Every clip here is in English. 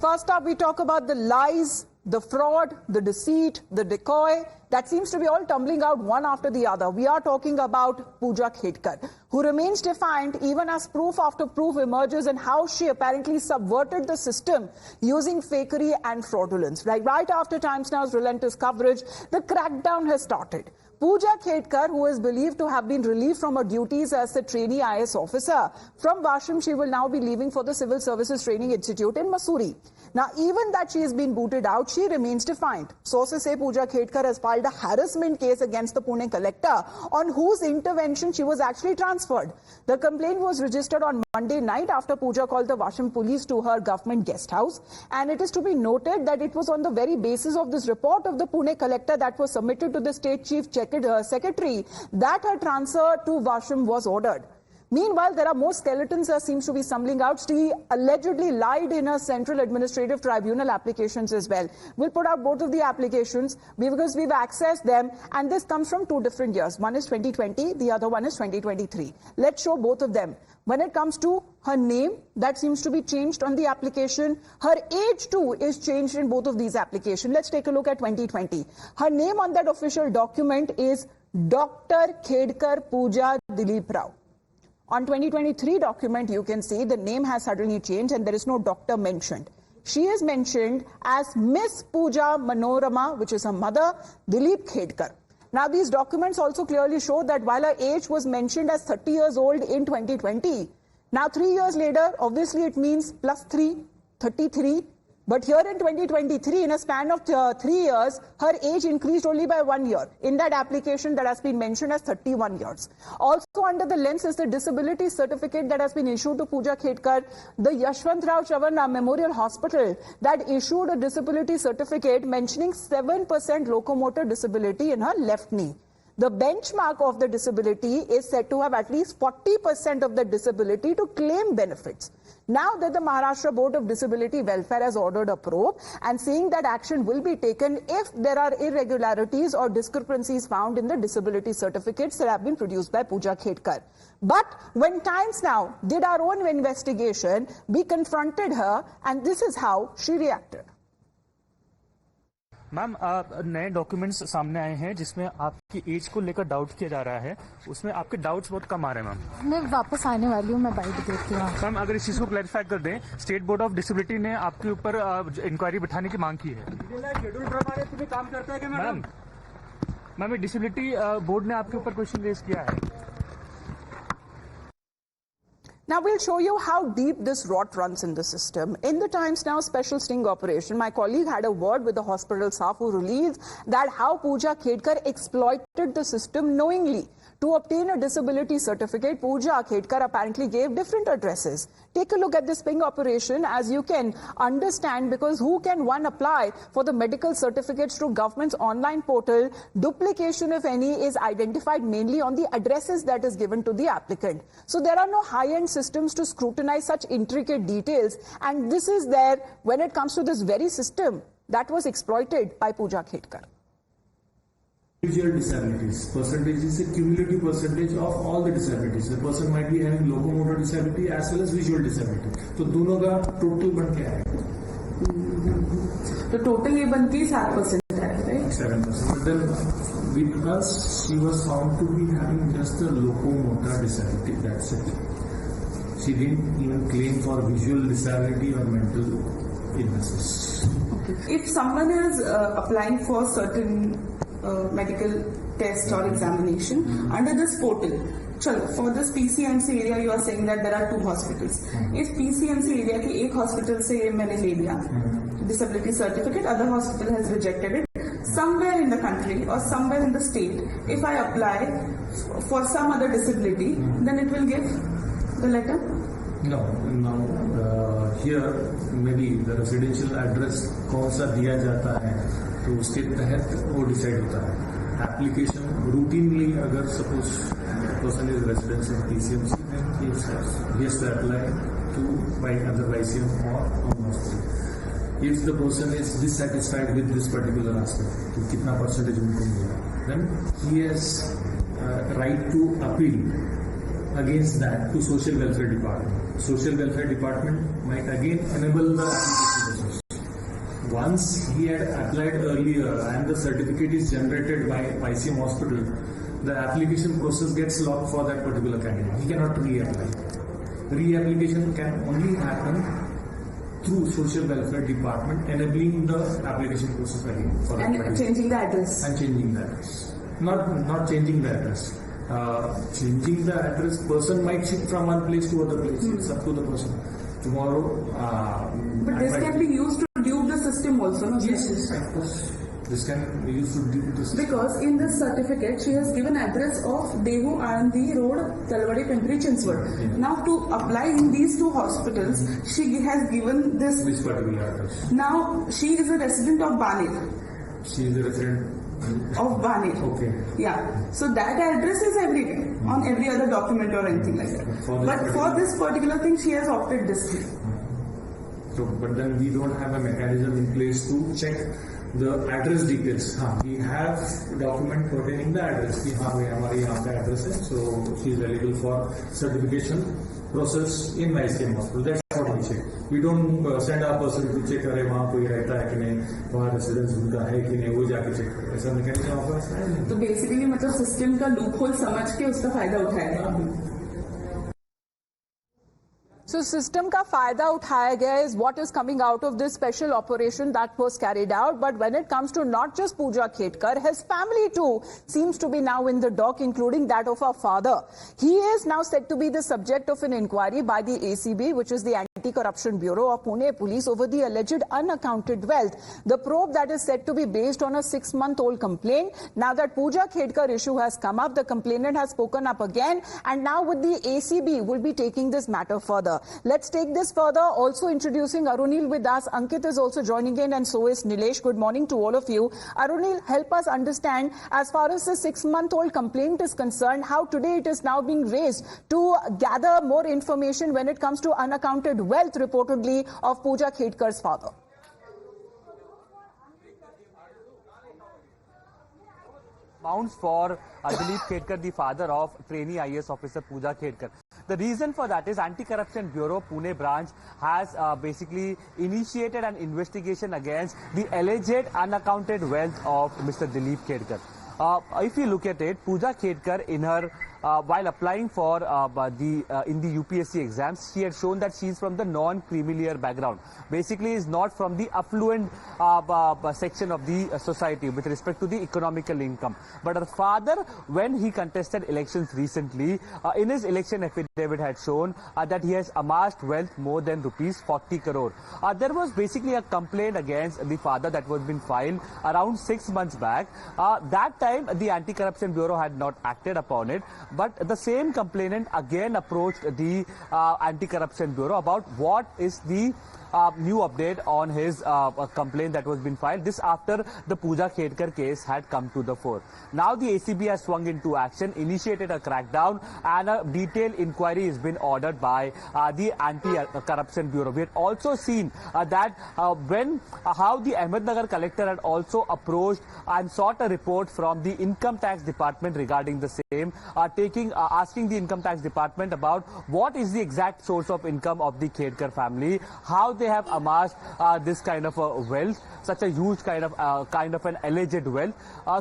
First up, we talk about the lies, the fraud, the deceit, the decoy. That seems to be all tumbling out one after the other. We are talking about Pooja Khedkar, who remains defiant even as proof after proof emerges and how she apparently subverted the system using fakery and fraudulence. Right after Times Now's relentless coverage, the crackdown has started. Pooja Khedkar, who is believed to have been relieved from her duties as the trainee IS officer, from Washim, she will now be leaving for the Civil Services Training Institute in Mussoorie. Now, even that she has been booted out, she remains defiant. Sources say Pooja Khedkar has filed a harassment case against the Pune collector, on whose intervention she was actually transferred. The complaint was registered on Monday night after Pooja called the Washim police to her government guest house. And it is to be noted that it was on the very basis of this report of the Pune collector that was submitted to the state chief secretary that her transfer to Washim was ordered. Meanwhile, there are more skeletons that seems to be stumbling out. She allegedly lied in her Central Administrative Tribunal applications as well. We'll put out both of the applications because we've accessed them, and this comes from two different years. One is 2020, the other one is 2023. Let's show both of them. When it comes to her name, that seems to be changed on the application. Her age too is changed in both of these applications. Let's take a look at 2020. Her name on that official document is Dr. Khedkar Pooja Dilip Rao. On 2023 document, you can see the name has suddenly changed and there is no doctor mentioned. She is mentioned as Miss Pooja Manorama, which is her mother, Dilip Khedkar. Now, these documents also clearly show that while her age was mentioned as 30 years old in 2020, now 3 years later, obviously it means plus 3, 33. But here in 2023, in a span of 3 years, her age increased only by 1 year. In that application that has been mentioned as 31 years. Also under the lens is the disability certificate that has been issued to Pooja Khedkar. The Yashwantrao Chavan Memorial Hospital that issued a disability certificate mentioning 7% locomotor disability in her left knee. The benchmark of the disability is said to have at least 40% of the disability to claim benefits. Now that the Maharashtra Board of Disability Welfare has ordered a probe and saying that action will be taken if there are irregularities or discrepancies found in the disability certificates that have been produced by Pooja Khedkar. But when Times Now did our own investigation, we confronted her and this is how she reacted. Ma'am, नए documents सामने आए हैं जिसमें आपकी as को लेकर doubt किया जा रहा है. उसमें आपके डाउट्स बहुत कम आ रहे हैं मैम. मैं वापस आने वाली हूँ, मैं बाइट देती हूँ. मैम, अगर इस चीज को क्लैरिफाई कर दें, स्टेट बोर्ड ऑफ डिसेबिलिटी ने आपके ऊपर इंक्वायरी बिठाने की मांग की है. शेड्यूल प्रमाणे तुम्हें काम करता है क्या मैम? मैम, डिसेबिलिटी बोर्ड ने आपके ऊपर क्वेश्चन रेज किया है. Now we'll show you how deep this rot runs in the system. In the Times Now special sting operation, my colleague had a word with the hospital staff who revealed that how Pooja Khedkar exploited the system knowingly. To obtain a disability certificate, Pooja Khedkar apparently gave different addresses. Take a look at this sting operation as you can understand, because who can one apply for the medical certificates through government's online portal? Duplication, if any, is identified mainly on the addresses that is given to the applicant. So there are no high-end systems to scrutinize such intricate details, and this is there when it comes to this very system that was exploited by Pooja Khedkar. Visual disabilities. Percentage is a cumulative percentage of all the disabilities. The person might be having locomotor disability as well as visual disability. तो दोनों का total बन क्या है? तो total ये बनती है 7% है, right? 7%. But then because she was found to be having just a locomotor disability, that's it. She didn't even claim for visual disability or mental illnesses. Okay. If someone is applying for certain medical test or examination under this portal, for this PCMC area, you are saying that there are 2 hospitals. If PCMC area के एक hospital से मैंने ले लिया disability certificate, other hospital has rejected it, somewhere in the country or somewhere in the state, if I apply for some other disability, then it will give the letter? No. Here maybe the residential address कौन सा दिया जाता है तो उसके तहत वो decide होता है. एप्लीकेशन रूटीनली अगर suppose person is residence in PCMC, then he has to apply to by other ICM or home hospital. If the person is dissatisfied with this particular aspect, तो कितना परसेंटेज उनको मिला, then he has right to appeal against that to Social Welfare Department. Social Welfare Department might again enable the application process. once he had applied earlier and the certificate is generated by ICM Hospital, the application process gets locked for that particular candidate. He cannot reapply. Reapplication can only happen through Social Welfare Department, enabling the application process again for And changing the address. and changing the address. Not changing the address. Changing the address, person might shift from one place to other place. It's up to the person. Tomorrow. But this can be used to dupe the system also, no? Yes, of course. This can be used to dupe the system. Because in this certificate, she has given address of Dehu Anandi Road, Talwadi, Pimpri, Chinswad. Now, to apply in these two hospitals, she has given this. This particular address. Now, she is a resident of Baner. She is a resident Of Baner. Okay. Yeah. So that address is everywhere on every other document or anything like that. But for this particular thing, she has opted this way. So, but then we don't have a mechanism in place to check the address details. We have document pertaining the address. कि हाँ भाई हमारे यहाँ का address है, so she is eligible for certification process in ICM hospital. That's what we check. We don't send our person to check अरे वहाँ कोई रहता है कि नहीं, वहाँ residence उनका है कि नहीं, वो जाके check करे. ऐसा mechanism हमारे पास है नहीं. तो बेसिकली मतलब सिस्टम का लूप होल समझ के उसका फायदा उठाएगा. So system का फायदा उठाया गया is what is coming out of this special operation that was carried out. But when it comes to not just Pooja Khetkar, his family too seems to be now in the dock, including that of her father. He is now said to be the subject of an inquiry by the ACB, which is the Anti-Corruption Bureau of Pune Police, over the alleged unaccounted wealth. The probe that is said to be based on a 6-month-old complaint. Now that Pooja Khetkar issue has come up, the complainant has spoken up again, and now with the ACB will be taking this matter further. Let's take this further. Also introducing Arunil with us. Ankit is also joining in, and so is Nilesh. Good morning to all of you. Arunil, help us understand, as far as the 6-month-old complaint is concerned, how today it is now being raised to gather more information when it comes to unaccounted wealth reportedly of Pooja Khetkar's father. Amounts for Dilip Khetkar, the father of trainee IAS officer Pooja Khetkar. The reason for that is Anti-Corruption Bureau Pune branch has basically initiated an investigation against the alleged unaccounted wealth of Mr. Dilip Khetkar. If you look at it, Pooja Khetkar in her while applying for in the UPSC exams, she had shown that she is from the non-creamy background. Basically, is not from the affluent section of the society with respect to the economical income. But her father, when he contested elections recently, in his election affidavit had shown that he has amassed wealth more than rupees 40 crore. There was basically a complaint against the father that was been filed around 6 months back. That time, the Anti-Corruption Bureau had not acted upon it. But the same complainant again approached the Anti-Corruption Bureau about what is the new update on his complaint that was been filed. This after the Pooja Khetkar case had come to the fore. Now the ACB has swung into action, initiated a crackdown, and a detailed inquiry has been ordered by the Anti-Corruption Bureau. We had also seen that how the Ahmednagar collector had also approached and sought a report from the Income Tax Department regarding the same, asking the Income Tax Department about what is the exact source of income of the Khetkar family, how they have amassed this kind of wealth, such a huge kind of an alleged wealth.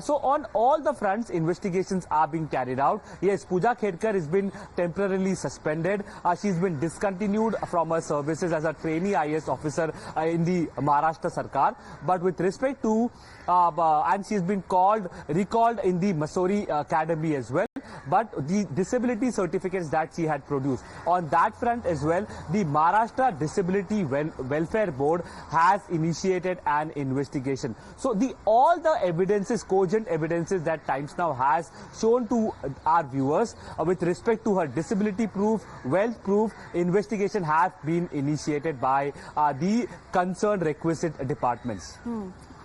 So on all the fronts, investigations are being carried out. Yes, Pooja Khetkar has been temporarily suspended. She's been discontinued from her services as a trainee IAS officer in the Maharashtra Sarkar. But with respect to and she's been recalled in the Mussoorie Academy as well. But the disability certificates that she had produced, on that front as well, the Maharashtra Disability Welfare Board has initiated an investigation. So all the evidences, cogent evidences that Times Now has shown to our viewers with respect to her disability proof, wealth proof, investigation have been initiated by the concerned requisite departments.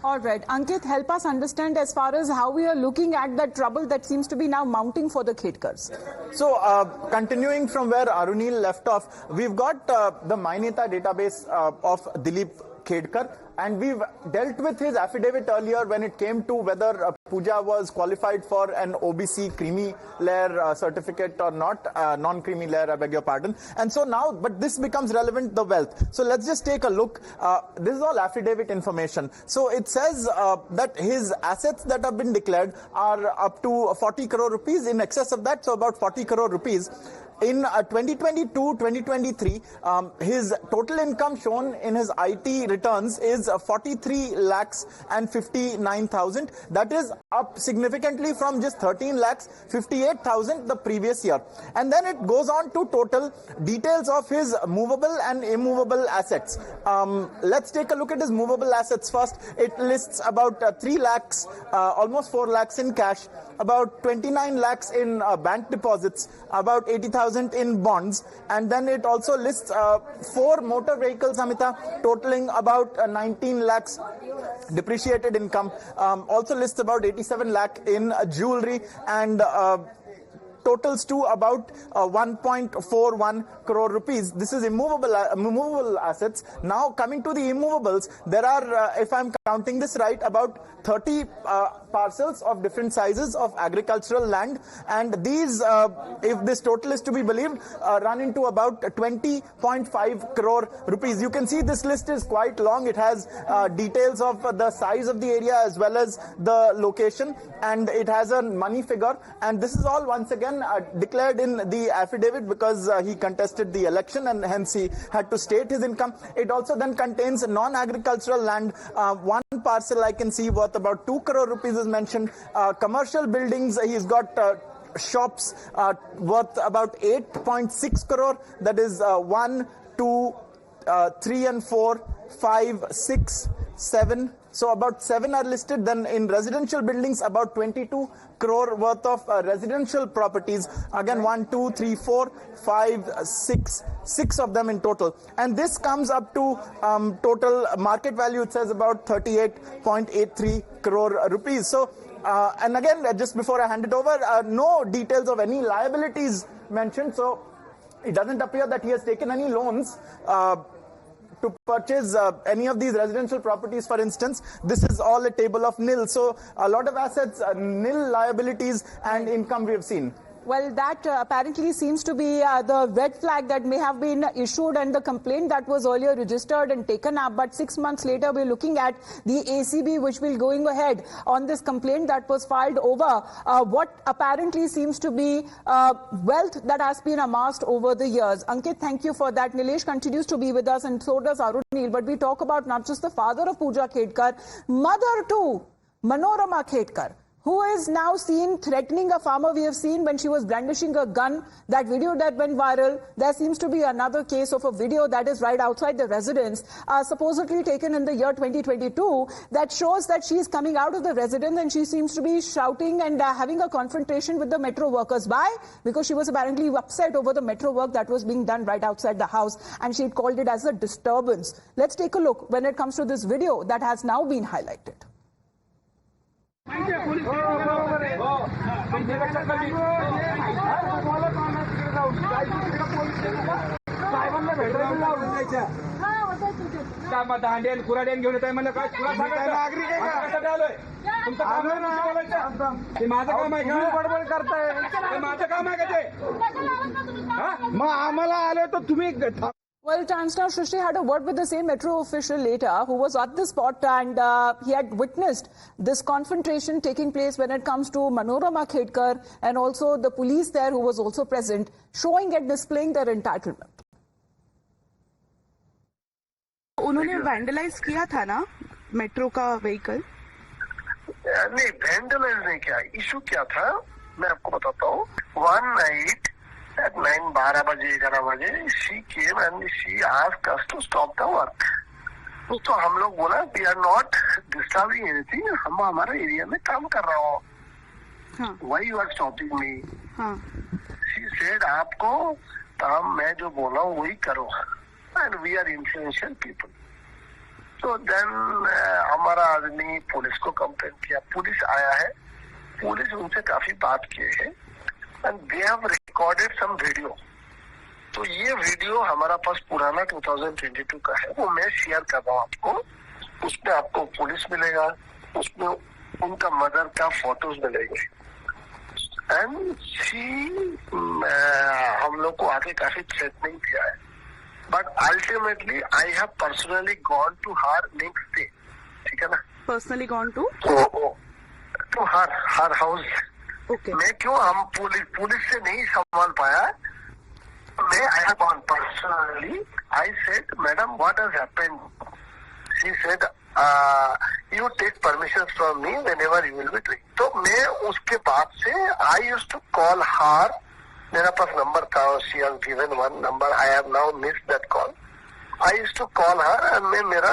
All right. Ankit, help us understand as far as how we are looking at the trouble that seems to be now mounting for the Khetkars. So, continuing from where Arunil left off, we've got the MyNeta database of Dilip Khedkar, and we've dealt with his affidavit earlier when it came to whether Pooja was qualified for an OBC creamy layer certificate or not, non-creamy layer, I beg your pardon. And so now, but this becomes relevant, the wealth. So let's just take a look. This is all affidavit information. So it says that his assets that have been declared are up to 40 crore rupees, in excess of that, so about 40 crore rupees. In 2022-2023, his total income shown in his IT returns is 43 lakhs and 59,000. That is up significantly from just 13 lakhs 58,000 the previous year. And then it goes on to total details of his movable and immovable assets. Let's take a look at his movable assets first. It lists about 3 lakhs, almost 4 lakhs in cash, about 29 lakhs in bank deposits, about 80,000 in bonds, and then it also lists 4 motor vehicles, Amita, totaling about 19 lakhs depreciated income. Also lists about 87 lakh in jewelry, and totals to about 1.41 crore rupees. This is immovable assets. Now coming to the immovables, there are, if I'm counting this right, about 30 parcels of different sizes of agricultural land, and these, if this total is to be believed, run into about 20.5 crore rupees. You can see this list is quite long. It has details of the size of the area as well as the location, and it has a money figure, and this is all once again declared in the affidavit because he contested the election and hence he had to state his income. It also then contains non-agricultural land. One parcel I can see worth about 2 crore rupees is mentioned. Commercial buildings, he's got shops worth about 8.6 crore. That is 1, 2, 3 and 4, 5, 6, 7. So about 7 are listed. Then in residential buildings, about 22 crore worth of residential properties. Again, 1, 2, 3, 4, 5, 6 of them in total. And this comes up to total market value, it says about 38.83 crore rupees. So, and again, just before I hand it over, no details of any liabilities mentioned. So it doesn't appear that he has taken any loans to purchase any of these residential properties, for instance. This is all a table of nil. So a lot of assets, nil liabilities and income we have seen. Well, that apparently seems to be the red flag that may have been issued and the complaint that was earlier registered and taken up. But 6 months later, we're looking at the ACB, which will going ahead on this complaint that was filed over what apparently seems to be wealth that has been amassed over the years. Ankit, thank you for that. Nilesh continues to be with us, and so does Arun Neel. But we talk about not just the father of Pooja Khedkar, mother too, Manorama Khedkar, who is now seen threatening a farmer. We have seen when she was brandishing a gun, that video that went viral. There seems to be another case of a video that is right outside the residence, supposedly taken in the year 2022, that shows that she is coming out of the residence and she seems to be shouting and having a confrontation with the metro workers. Why? Because she was apparently upset over the metro work that was being done right outside the house, and she had called it as a disturbance. Let's take a look when it comes to this video that has now been highlighted. दांडेन कुराडेन घेऊन येताय म्हणलं काय नागरिक आहे तुमचं काम आहे माझं काम आहे का बडबड करताय माझं काम आहे का ते मग आम्हाला आले तर तुम्ही. Well, Chancellor Shrishti had a word with the same metro official later who was at the spot, and he had witnessed this confrontation taking place when it comes to Manorama Khedkar and also the police there who was also present, showing and displaying their entitlement. उन्होंने vandalise किया था ना metro का vehicle? नहीं, vandalise नहीं किया. Issue क्या था मैं आपको बताता हूँ. वन नाइट at 12 बजे 11 बजे she came and she asked us to stop the work. तो हम लोग बोला we are not disturbing anything, हम हमारे एरिया में काम कर रहा हूँ. Why you are stopping me? She said आपको काम मैं जो बोला हूँ वही करो, and we are influential people. So then हमारा आदमी पुलिस को कंप्लेन किया. पुलिस आया है, पुलिस उनसे काफी बात किए है, and they have recorded some video. तो ये वीडियो हमारा पास पुराना 2022 का है, वो मैं शेयर कर रहा हूँ आपको। उसमें आपको पुलिस मिलेगा, उसमें उनका मदर का फोटोज मिलेंगे एंड हम लोग को आगे काफी थ्रेटनिंग किया है, but ultimately I have personally gone to her next day, ठीक है ना, personally gone to her house. Okay, मैं क्यों, हम पुलिस से नहीं संभाल पाया, मैं I have gone personally, I said madam what has happened, she said you take permissions from me whenever you will be doing. तो मैं उसके बाद से I used to call her, मेरा पास नंबर था, she has given one number, I have now missed that call. I used to call her and मैं मेरा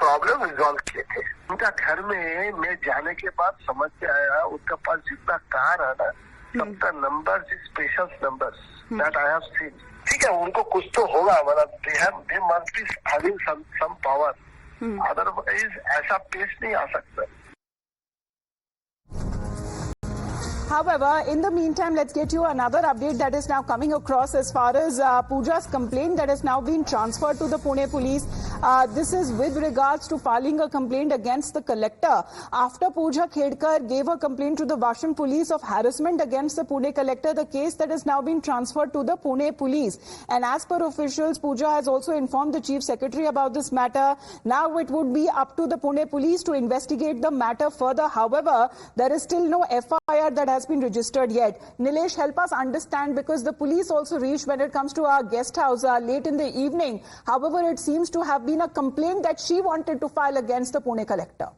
problem resolve किए थे। उनका घर में मैं जाने के बाद समझ में आया उनका पास जितना कार है ना, सबका number special numbers that I have seen. ठीक है, उनको कुछ तो होगा, मतलब they must be having some power, otherwise ऐसा पेश नहीं आ सकता। However, in the meantime, let's get you another update that is now coming across as far as Pooja's complaint that has now been transferred to the Pune police. This is with regards to filing a complaint against the collector after Pooja Khedkar gave a complaint to the Washim police of harassment against the Pune collector. The case that has now been transferred to the Pune police. And as per officials, Pooja has also informed the chief secretary about this matter. Now it would be up to the Pune police to investigate the matter further. However, there is still no FIR that has been registered yet. Nilesh, help us understand, because the police also reached when it comes to our guest house late in the evening. However, it seems to have been a complaint that she wanted to file against the Pune collector.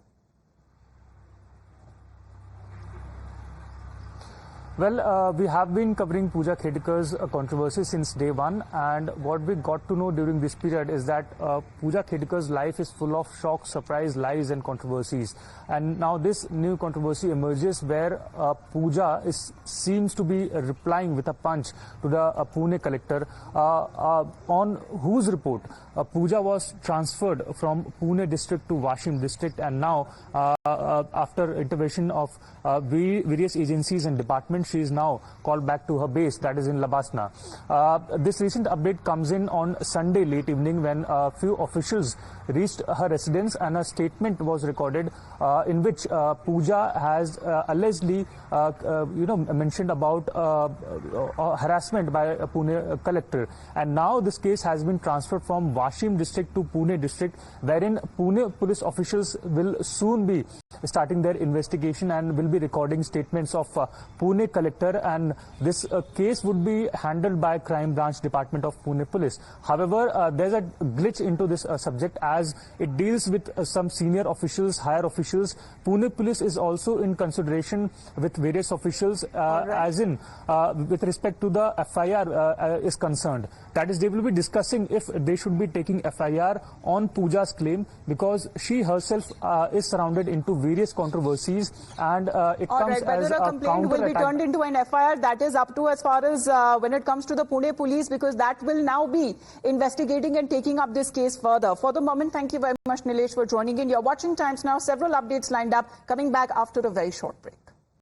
Well, we have been covering Pooja Khedkar's controversy since day one, and what we got to know during this period is that Pooja Khedkar's life is full of shock, surprise, lies and controversies. And now this new controversy emerges where Pooja seems to be replying with a punch to the Pune collector, on whose report Pooja was transferred from Pune district to Washim district, and now after intervention of various agencies and departments, she is now called back to her base, that is in Labasna. This recent update comes in on Sunday late evening when a few officials reached her residence and a statement was recorded in which Pooja has allegedly mentioned about harassment by a Pune collector. And now this case has been transferred from Washim district to Pune district, wherein Pune police officials will soon be starting their investigation and will be recording statements of Pune collector, and this case would be handled by Crime Branch Department of Pune Police. However, there's a glitch into this subject as it deals with some senior officials, higher officials. Pune Police is also in consideration with various officials as in with respect to the FIR is concerned. That is, they will be discussing if they should be taking FIR on Pooja's claim, because she herself is surrounded into various controversies, and it comes as a complaint will be turned into an FIR, that is up to as far as when it comes to the Pune police, because that will now be investigating and taking up this case further. For the moment, thank you very much, Nilesh, for joining in. You're watching Times Now. Several updates lined up. Coming back after a very short break.